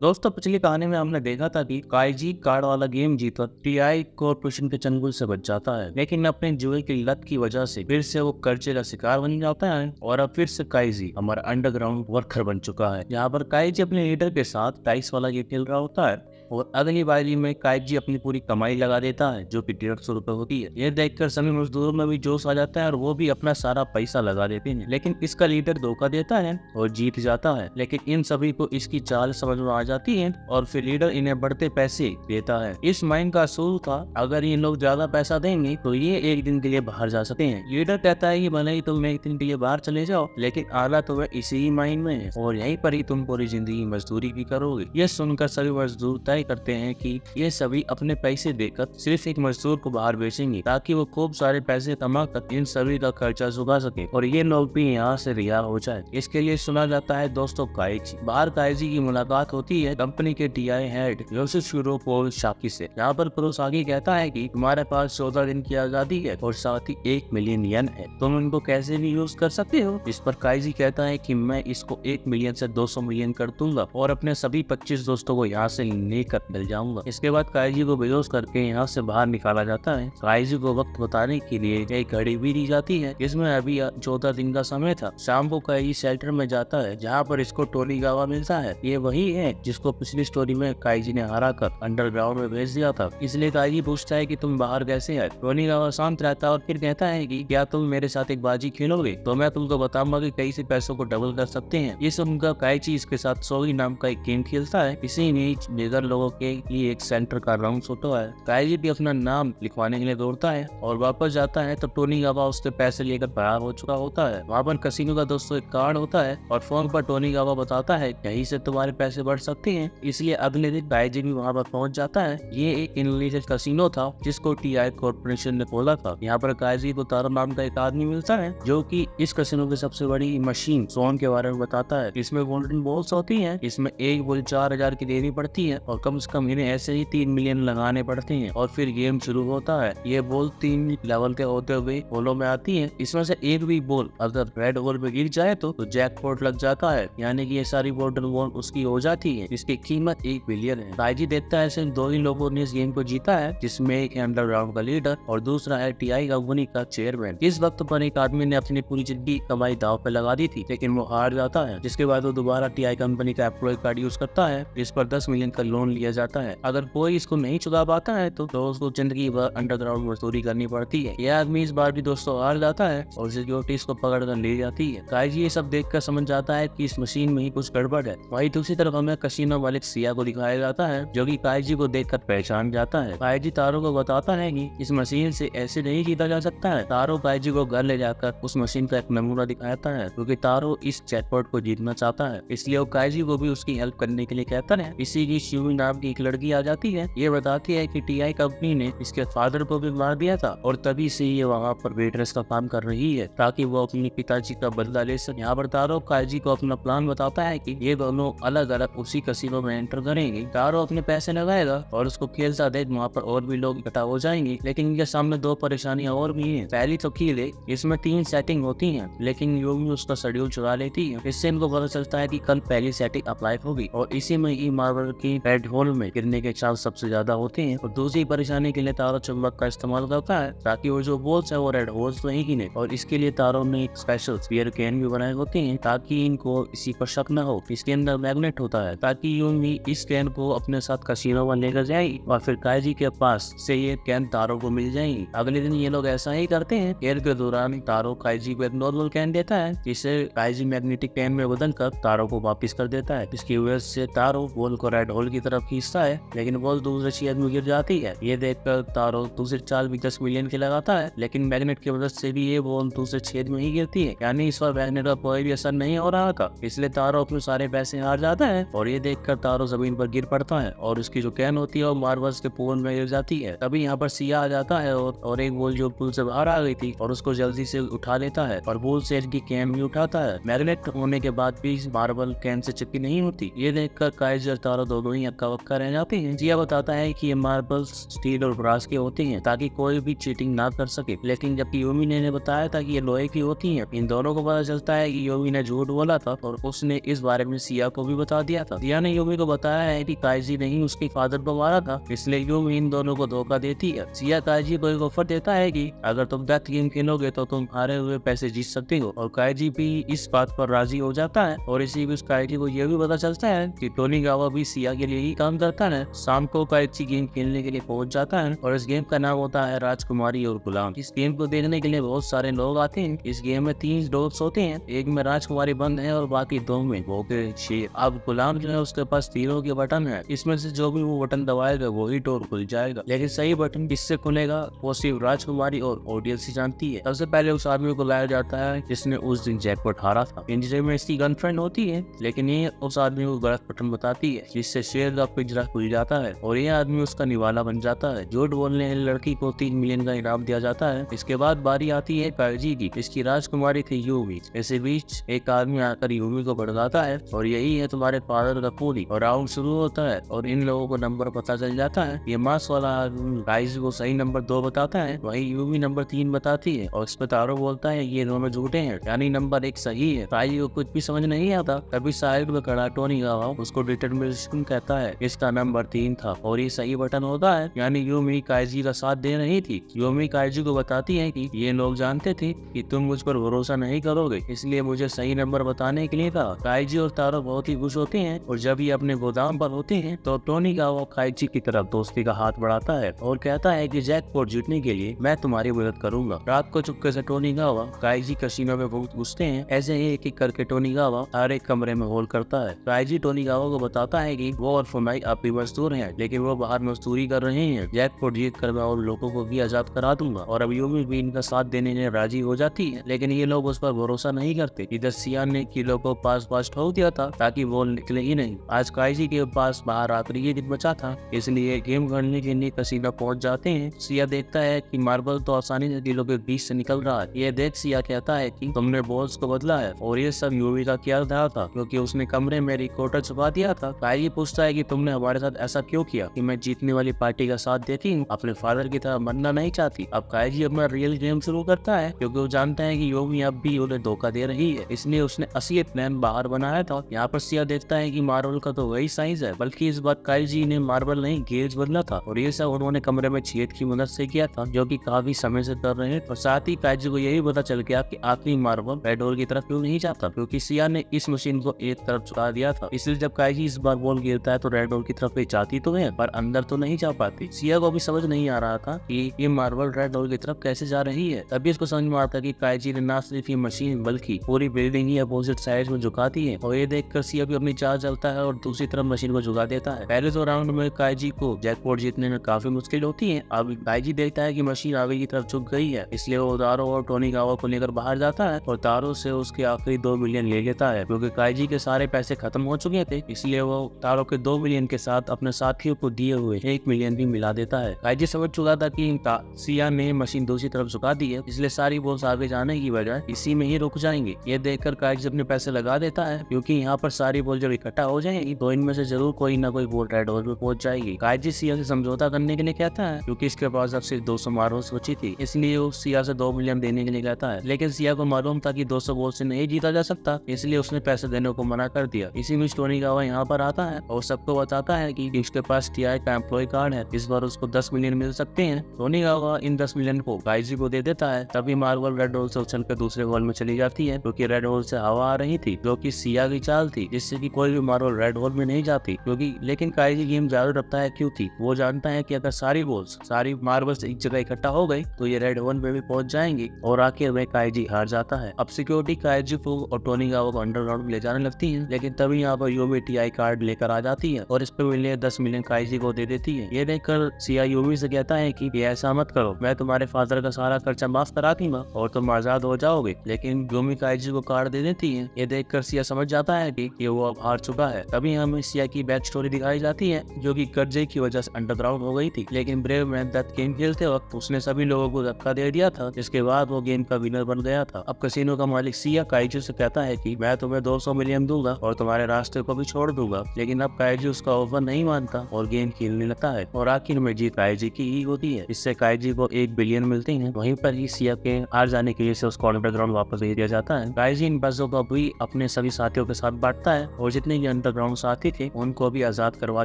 दोस्तों, पिछली कहानी में हमने देखा था कि काइजी कार्ड वाला गेम जीतकर टीआई कॉर्पोरेशन के चंगुल से बच जाता है, लेकिन अपने जुए की लत की वजह से फिर से वो कर्जे का शिकार बन जाता है और अब फिर से काइजी हमारा अंडरग्राउंड वर्कर बन चुका है। यहाँ पर काइजी अपने लीडर के साथ डाइस वाला गेम खेल रहा होता है और अगली बारी में काइजी अपनी पूरी कमाई लगा देता है, जो कि 150 रुपए होती है। ये देखकर सभी मजदूरों में भी जोश आ जाता है और वो भी अपना सारा पैसा लगा देते हैं, लेकिन इसका लीडर धोखा देता है और जीत जाता है। लेकिन इन सभी को इसकी चाल समझ में आ जाती है और फिर लीडर इन्हें बढ़ते पैसे देता है। इस माइन का असूल था, अगर ये लोग ज्यादा पैसा देंगे तो ये एक दिन के लिए बाहर जा सकते हैं। लीडर कहता है कि भले ही तुम एक दिन के लिए बाहर चले जाओ, लेकिन आला तुम्हें इसी ही माइन में है और यहीं पर ही तुम पूरी जिंदगी मजदूरी भी करोगे। ये सुनकर सभी मजदूर तय करते हैं कि ये सभी अपने पैसे देकर सिर्फ एक मजदूर को बाहर बेचेंगे, ताकि वो खूब सारे पैसे कमा कर इन सभी का खर्चा चुका सके और ये लोग भी यहाँ से रिहा हो जाए। इसके लिए सुना जाता है दोस्तों काइजी। बाहर काइजी की मुलाकात होती है कंपनी के टीआई हेड योशिशिरो शाकी से। यहाँ पर कुरोसाकी कहता है कि तुम्हारे पास 14 दिन की आजादी है और साथ ही 1 मिलियन येन है, तुम इनको कैसे भी यूज कर सकते हो। इस पर काइजी कहता है कि मैं इसको 1 मिलियन से 200 मिलियन कर दूंगा और अपने सभी 25 दोस्तों को यहाँ से लेकर मिल जाऊंगा। इसके बाद काइजी को बेहोश करके यहाँ से बाहर निकाला जाता है। काइजी को वक्त बताने के लिए एक घड़ी भी दी जाती है, जिसमें अभी 14 दिन का समय था। शाम को काइजी शेल्टर में जाता है, जहाँ पर इसको टोनीगावा मिलता है। ये वही है जिसको पिछली स्टोरी में काइजी ने हरा कर अंडरग्राउंड में भेज दिया था। इसलिए काइजी पूछता है कि तुम बाहर कैसे आए। टोनीगावा शांत रहता है और फिर कहता है कि क्या तुम मेरे साथ एक बाजी खेलोगे, तो मैं तुमको बताऊंगा कि कैसे पैसों को डबल कर सकते हैं। ये सुनकर काइजी इसके साथ सोगी नाम का एक गेम खेलता है। इसी बीच बेघर लोगों के लिए एक सेंटर का राउंड होता है। काइजी भी अपना नाम लिखवाने के लिए दौड़ता है और वापस जाता है तो टोनीगावा उसके पैसे लेकर फरार हो चुका होता है। वहाँ पर कसिनो का दोस्तों एक कार्ड होता है और फोन पर टोनीगावा बताता है यहीं से तुम्हारे पैसे बढ़ सकते हैं। इसलिए अगले दिन काइजी भी वहाँ पर पहुँच जाता है। ये एक इंडोनेशियन कसिनो था जिसको टीआई कॉर्पोरेशन ने खोला था। यहाँ पर काइजी को तारो नाम का एक आदमी मिलता है, जो कि इस कसिनो की सबसे बड़ी मशीन सोन के बारे में बताता है। इसमें गोल्डन बॉल्स होती हैं। इसमें एक बॉल 4000 की देनी पड़ती है और कम से कम इन्हें ऐसे ही 3 मिलियन लगाने पड़ते हैं और फिर गेम शुरू होता है। ये बॉल 3 लेवल के होते हुए होलों में आती है। इसमें से एक भी बॉल अगर रेड होल में गिर जाए तो जैकपॉट लग जाता है, यानी कि ये सारी गोल्डन बॉल उसकी हो जाती है। इसकी कीमत 1 बिलियन है। काइजी देखता है सिर्फ 2 ही लोगों ने इस गेम को जीता है, जिसमें एक है अंडरग्राउंड का लीडर और दूसरा है टीआई कंपनी का चेयरमैन। इस वक्त पर एक आदमी ने अपनी पूरी जिंदगी कमाई दांव पे लगा दी थी, लेकिन वो हार जाता है। जिसके बाद वो दोबारा टीआई कंपनी का एम्प्लॉय कार्ड यूज करता है, जिस पर 10 मिलियन का लोन लिया जाता है। अगर कोई इसको नहीं चुका पाता है तो उसको जिंदगी भर अंडरग्राउंड मजदूरी करनी पड़ती है। यह आदमी इस बार भी दोस्तों हार जाता है और सिक्योरिटीज को पकड़ कर ले जाती है। काइजी ये सब देखकर समझ जाता है कि इस मशीन में ही कुछ गड़बड़ है। वहीं दूसरी तरफ हमें कसिनो मालिक सिया को दिखाया जाता है, जो कि काइजी को देखकर पहचान जाता है। काइजी तारो को बताता है कि इस मशीन से ऐसे नहीं जीता जा सकता है। तारो काइजी को घर ले जाकर उस मशीन का एक नमूना दिखाता है, क्योंकि तारो इस जैकपॉट को जीतना चाहता है। इसलिए वो काइजी को भी उसकी हेल्प करने के लिए कहता है। इसी की शिवी नाम की एक लड़की आ जाती है। ये बताती है कि टीआई कंपनी ने इसके फादर को भी मार दिया था और तभी से ये वहाँ पर वेटरेस का काम कर रही है, ताकि वो अपने पिताजी का बदला ले सके। यहाँ पर तारो काइजी को अपना प्लान बताता है कि ये दोनों अलग अलग उसी कसिनो में एंटर करेंगे। तारो अपने पैसे लगाएगा और उसको खेलता देख वहाँ पर और भी लोग इकट्ठा हो जाएंगे, लेकिन इनके सामने 2 परेशानियां और भी हैं। पहली तो खेल है, इसमें 3 सेटिंग होती हैं, लेकिन योमी उसका शेड्यूल चुरा लेती है। इससे इनको पता चलता है कि कल पहली सेटिंग अप्लाई होगी और इसी में ही मार्बल की रेड होल में गिरने के चांस सबसे ज्यादा होते हैं। और दूसरी परेशानी के लिए तारो चुंबक का इस्तेमाल करता है, ताकि वो जो बॉल्स है वो रेड होल्स में ही गिने। और इसके लिए तारो ने एक स्पेशल स्फीयर कैन भी बनाए होते हैं, ताकि इनको इसी पर शक न हो। इसके अंदर मैग्नेट होता है, ताकि योमी इस कैन को अपने साथ कसिनो में लेकर जाएगी और फिर काइजी के पास से ये कैन तारो को मिल जाएगी। अगले दिन ये लोग ऐसा ही करते हैं। खेल के दौरान तारो काइजी को एक नॉर्मल कैन देता है, जिसे काइजी मैग्नेटिक कैन में बदल कर तारो को वापस कर देता है। इसकी वजह से तारो बॉल को रेड होल की तरफ खींचता है, लेकिन बॉल दूसरे छेद में गिर जाती है। ये देखकर तारो दूसरी चाल भी 10 मिलियन की लगाता है, लेकिन मैग्नेट की मदद से भी ये बॉल दूसरे छेद में ही गिरती है, यानी इस पर मैग्नेट का कोई भी असर नहीं हो रहा था। इसलिए तारो अपने सारे पैसे हार जाता है और ये देखकर तारो जमीन पर गिर पड़ता है और उसकी जो कैन होती है वो मार्बल्स के पूल में गिर जाती है। तभी यहाँ पर सिया आ जाता है और एक बॉल जो पुल से बाहर आ गई थी और उसको जल्दी से उठा लेता है और बॉल से की कैन भी उठाता है। मैग्नेट होने के बाद भी मार्बल कैन से चिपकी नहीं होती। ये देखकर काइजी और तारो दोनों ही हक्का तवक्का रह जाती है। सिया बताता है कि ये मार्बल्स स्टील और ब्रास के होते हैं ताकि कोई भी चीटिंग ना कर सके, लेकिन जबकि यूमी ने बताया था कि ये लोहे की होती हैं। इन दोनों को पता चलता है कि यूमी ने झूठ बोला था और उसने इस बारे में सिया को भी बता दिया था। सिया ने यूमी को बताया है कि काइजी ने ही उसके फादर को मारा था, इसलिए यूमी इन दोनों को धोखा देती है। सिया काइजी को एक ऑफर देता है कि अगर तुम डेथ गेम खेलोगे तो तुम हारे हुए पैसे जीत सकते हो, और काइजी भी इस बात पर राजी हो जाता है। और इसी बीच काइजी को यह भी पता चलता है कि टोनीगावा भी सिया के लिए ही काम करता है। शाम को काइजी गेम खेलने के लिए पहुंच जाता है और इस गेम का नाम होता है राजकुमारी और गुलाम। इस गेम को देखने के लिए बहुत सारे लोग आते हैं। इस गेम में 3 डॉग्स होते हैं, एक में राजकुमारी बंद है और बाकी 2 में भोगे शेर। अब गुलाम जो है उसके पास तीनों के बटन है, इसमें से जो भी वो बटन दबाएगा वही डोर खुल जाएगा, लेकिन सही बटन किससे खुलेगा वो सिर्फ राजकुमारी और ऑडियंस ही जानती है। सबसे पहले उस आदमी को लाया जाता है जिसने उस दिन जैकपॉट हारा था। पिंजरे में इसकी गर्लफ्रेंड होती है, लेकिन ये उस आदमी को गलत बटन बताती है, जिससे शेर का पिंजरा खुल जाता है और ये आदमी उसका निवाला बन जाता है। झूठ बोलने वाली लड़की को 3 मिलियन का इनाम दिया जाता है। इसके बाद बारी आती है काइजी की। इसकी राजकुमारी थी यूमी। इसी बीच एक आदमी आकर यूमी को भड़काता है और यही है तुम्हारे फादर का पूरी, और राउंड शुरू होता है और इन लोगों को नंबर पता चल जाता है। ये मास वाला आदमी काइजी को सही नंबर 2 बताता है, वही यूमी नंबर 3 बताती है और इस पर तारो बोलता है ये दोनों झूठे हैं, यानी नंबर 1 सही है। काइजी को कुछ भी समझ नहीं आता। तभी साइड में खड़ा टोनीगावा उसको डिटरमिनेशन कहता है, इसका नंबर 3 था और ये सही बटन होता है, यानी यूमी काइजी का साथ दे रही थी। यूमी काइजी को बताती है कि ये लोग जानते थे कि तुम मुझ पर भरोसा नहीं करोगे, इसलिए मुझे सही नंबर बताने के लिए कहा। काइजी और तारो बहुत ही खुश होते हैं और जब ये अपने गोदाम पर होते हैं तो टोनीगावा काइजी की तरफ दोस्ती का हाथ बढ़ाता है और कहता है कि जैकपॉट जीतने के लिए मैं तुम्हारी मदद करूंगा। रात को चुपके से टोनीगावा काइजी कसिनो में घुसते हैं। ऐसे ही एक एक करके टोनीगावा हर एक कमरे में होल करता है। काइजी टोनीगावा को बताता है कि वो और फुनाई अब भी मजदूर हैं, लेकिन वो बाहर मजदूरी कर रहे हैं। जैकपॉट जीत कर मैं और लोगों को भी आजाद करा दूंगा, और अब यूमी भी इनका साथ देने में राजी हो जाती है, लेकिन ये लोग उस पर भरोसा नहीं करते। इधर सिया ने किलो को पास ठोक दिया था ताकि वो निकले ही नहीं। आज काइजी के पास बाहर आखिरी ही दिन बचा था, इसलिए गेम खेलने के लिए कसीनो पहुंच जाते हैं। सिया देखता है कि मार्बल तो आसानी से किलो के बीच से निकल रहा है। ये देख सिया कहता है कि तुमने बॉल्स को बदला है और ये सब यूवी का क्या था, क्योंकि उसने कमरे में रिकॉर्डर छुपा दिया था। काइजी पूछता है कि तुमने हमारे साथ ऐसा क्यों किया कि मैं जीतने वाली पार्टी का साथ देती हूँ, अपने फादर की तरह बनना नहीं चाहती। अब काइजी अपना रियल गेम शुरू करता है, क्योंकि वो जानता है कि यूवी अब भी उन्हें धोखा दे रही है, इसलिए उसने असली प्लान बाहर बनाया था। यहाँ पर सिया देखता है कि मार्बल का तो वही साइज है, बल्कि इस बार काइजी ने मार्बल नहीं गेज बदला था, और ये सब उन्होंने कमरे में छेद की मदद से किया था, जो कि काफी समय से कर रहे हैं। और साथ ही काइजी को यही पता चल गया कि आखिरी मार्बल रेड होल की तरफ क्यों नहीं जाता, क्योंकि सिया ने इस मशीन को एक तरफ चुका दिया था। इसलिए जब काइजी इस बार बॉल गिरता है तो रेड होल की तरफ जाती तो है, पर अंदर तो नहीं जा पाती। सिया को भी समझ नहीं आ रहा था कि ये मार्बल रेड होल की तरफ कैसे जा रही है। तभी इसको समझ में आता कि काइजी ने न सिर्फ ये मशीन बल्कि पूरी बिल्डिंग ही अपोजिट साइड में झुकाती है, और ये देखकर सिया भी अपनी चाल चलता है और दूसरी तरफ मशीन को झुका देता है। पहले तो राउंड में काइजी को जैकपॉट जीतने में काफी मुश्किल होती है। अब काइजी देखता है कि मशीन आगे की तरफ झुक गई है, इसलिए वो तारो और टोनीगावा को लेकर बाहर जाता है और तारो से उसके आखिरी 2 मिलियन ले लेता है, क्योंकि काइजी के सारे पैसे खत्म हो चुके थे। इसलिए वो तारो के 2 मिलियन के साथ अपने साथियों को दिए हुए 1 मिलियन भी मिला देता है। काइजी समझ चुका था कि सिया ने मशीन दूसरी तरफ झुका दी है, इसलिए सारी बॉल्स आगे जाने की बजाय इसी में ही रुक जाएंगे। ये देखकर काइजी अपने पैसे लगा देता है, क्योंकि यहाँ पर सारी बॉल जब इकट्ठा हो जाएगी तो इनमें से जरूर कोई ना कोई बॉल रेड होल में पहुंच जाएगी। काइजी सिया से समझौता करने के लिए कहता है, क्योंकि इसके पास अब सिर्फ 200 मार्बल्स बची थी, इसलिए वो सिया से 2 मिलियन देने के लिए कहता है। लेकिन सिया को मालूम था कि 200 बॉल से नहीं जीता जा सकता, इसलिए उसने पैसे देने को मना कर दिया। इसी बीच टोनीगावा यहाँ पर आता है और सबको बताता है कि उसके पास टीआई का एम्प्लॉय कार्ड है, इस बार उसको 10 मिलियन मिल सकते हैं। टोनीगावा इन 10 मिलियन को काइजी को दे देता है। तभी मार्बल रेड होल से उछल कर दूसरे होल में चली जाती है, क्योंकि रेड होल से हवा आ रही थी, जो कि सिया की चाल थी, जिससे कि कोई भी मार्बल रेड होल में नहीं जाती। क्योंकि लेकिन काइजी गेम जारी रखता है क्योंकि वो जानता है कि अगर सारी बॉल्स सारी मार्बल्स एक जगह इकट्ठा हो गई तो ये रेड होल में भी पहुंच जाएंगी, और आखिर में काइजी हार जाता है। अब सिक्योरिटी काइजी को और टोनीगावा को अंडरग्राउंड में ले जाने लगती है, लेकिन तभी यहाँ पर यूमी टीआई कार्ड लेकर आ जाती है और इस पे मिले 10 मिलियन काइजी को दे देती है। ये देखकर सिया यूमी से कहता है कि ये ऐसा मत करो, मैं तुम्हारे फादर का सारा खर्चा माफ करा दूंगा और तुम आजाद हो जाओगे। लेकिन यूमी काइजी को कार्ड दे देती है। ये देखकर सिया समझ जाता है कि वो अब हार चुका है। तभी हमें सिया की बैक स्टोरी दिखाई जाती है, जो कि कर्जे की वजह से अंडरग्राउंड हो गई थी, लेकिन ब्रेव मैन डेथ गेम खेलते वक्त उसने सभी लोगों को धक्का दे दिया था, जिसके बाद वो गेम का विनर बन गया था। अब कसिनो का मालिक सिया काइजी से कहता है कि मैं तुम्हें 200 मिलियन दूंगा और तुम्हारे रास्ते को भी छोड़ दूंगा, लेकिन अब काइजी उसका ऑफर नहीं मानता और गेम खेलने लगता है और आखिर में जीत काइजी की ही होती है। इससे काइजी को 1 बिलियन मिलते हैं। वहीं पर ही सिया के हार जाने की वजह से उसको अंडरग्राउंड वापस भेज दिया जाता है। काइजी इन पैसों को भी अपने सभी साथियों के साथ बांटता है और जितने भी अंडरग्राउंड साथी थे उनको भी आजाद करवा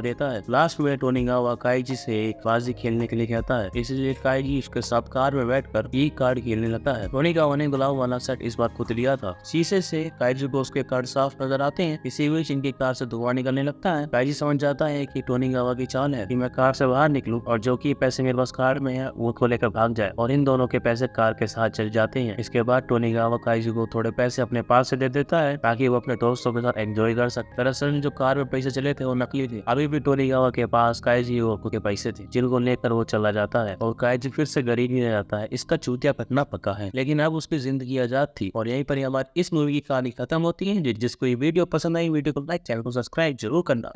देता है। लास्ट में टोनिगावा काइजी से एक बाजी खेलने के लिए कहता है, इसलिए काइजी उसके साथ कार में बैठकर ई कार्ड खेलने लगता है। टोनिगावा ने गुलाब वाला सेट इस बार खुद लिया था। शीशे से काइजी को उसके कार्ड साफ नजर आते हैं। इसी बीच इनकी कार से धुआं निकलने लगता है। काइजी समझ जाता है कि टोनिगावा की चाल है कि मैं कार से बाहर निकलूं और जो कि पैसे मेरे पास कार्ड में है वो को लेकर भाग जाए और इन दोनों के पैसे कार के साथ चल जाते हैं। इसके बाद टोनिगावा काइजी को थोड़े पैसे अपने पास से दे देता है ताकि वो अपने दोस्तों के साथ एंजॉय कर सके। दरअसल जो कार में पैसे चले थे वो नकली थे। अभी भी टोनिगावा के पास काइजी के पैसे थे जिनको लेकर वो चला जाता है और काइजी फिर से गरीब ही रह जाता है। इसका चूतिया पटना पक्का है, लेकिन अब उसकी जिंदगी आजाद थी। और यहीं पर हमारी इस मूवी की कहानी खत्म होती है। जिसको ये वीडियो पसंद आई, वीडियो को लाइक, चैनल को सब्सक्राइब जरूर करना।